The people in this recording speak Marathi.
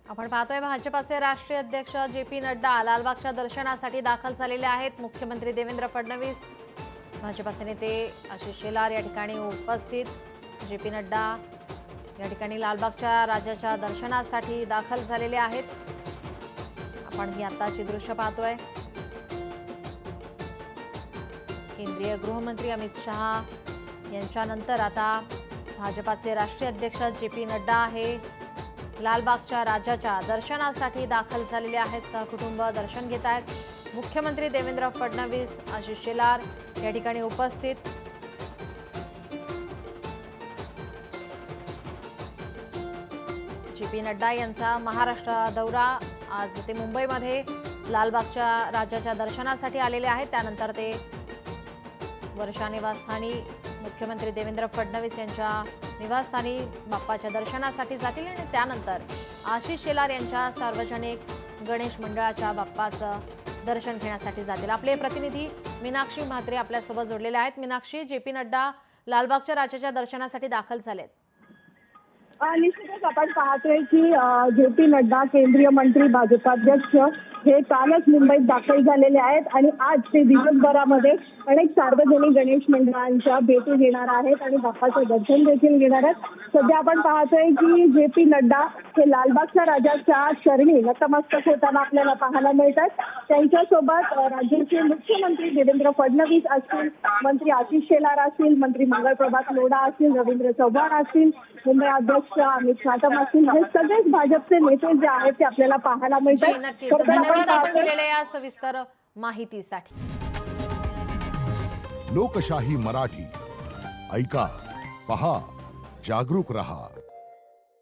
आपण पाहतोय भाजपाचे राष्ट्रीय अध्यक्ष जे.पी. नड्डा लालबागच्या दर्शनासाठी दाखल झालेले आहेत। मुख्यमंत्री देवेंद्र फडणवीस, भाजपाचे नेते आशिष शेलार या ठिकाणी उपस्थित। जे.पी. नड्डा या ठिकाणी लालबागच्या राजाच्या दर्शनासाठी दाखल झालेले आहेत। आपण ही आताची दृश्य पाहतोय। केंद्रीय गृहमंत्री अमित शहा यांच्यानंतर आता भाजपाचे राष्ट्रीय अध्यक्ष जे.पी. नड्डा हे लालबागच्या राजाच्या दर्शनासाठी दाखल झालेले आहेत। सहकुटुंब दर्शन घेत आहेत। मुख्यमंत्री देवेंद्र फडणवीस, आशिष शेलार या ठिकाणी उपस्थित। जे.पी. नड्डा यांचा महाराष्ट्र दौरा, आज ते मुंबईमध्ये लालबागच्या राजाच्या दर्शनासाठी आलेले आहेत। त्यानंतर ते वर्षा निवासस्थानी मुख्यमंत्री देवेंद्र फडणवीस यांच्या निवासस्थानी बाप्पाच्या दर्शनासाठी जातील आणि त्यानंतर आशिष शेलार यांच्या सार्वजनिक गणेश मंडळाच्या बाप्पाचं दर्शन घेण्यासाठी जातील। आपले प्रतिनिधी मीनाक्षी म्हात्रे आपल्यासोबत जोडलेले आहेत। मीनाक्षी, जे.पी. नड्डा लालबागच्या राजाच्या दर्शनासाठी दाखल झालेत। निश्चितच आपण पाहतोय की जे.पी. नड्डा केंद्रीय मंत्री, भाजपाध्यक्ष हे कालच मुंबईत दाखल झालेले आहेत आणि आज ते दिवसभरामध्ये अनेक सार्वजनिक गणेश मंडळांच्या भेटी घेणार आहेत आणि बाप्पाचं दर्शन देखील घेणार आहेत। सध्या आपण पाहतोय की जे.पी. नड्डा हे लालबागच्या राजाच्या चरणी नतमस्तक होताना आपल्याला पाहायला मिळतात। त्यांच्यासोबत राज्याचे मुख्यमंत्री देवेंद्र फडणवीस असतील, मंत्री आशिष शेलार असतील, मंत्री मंगलप्रभात लोढा असतील, रवींद्र चव्हाण असतील, मुंबई अध्यक्ष अमित शहा असतील, हे सगळेच भाजपचे नेते जे आहेत ते आपल्याला पाहायला मिळतात। नक्कीच, धन्यवाद आपण दिलेल्या या सविस्तर माहितीसाठी। लोकशाही मराठी ऐका, पहा, जागरूक रहा।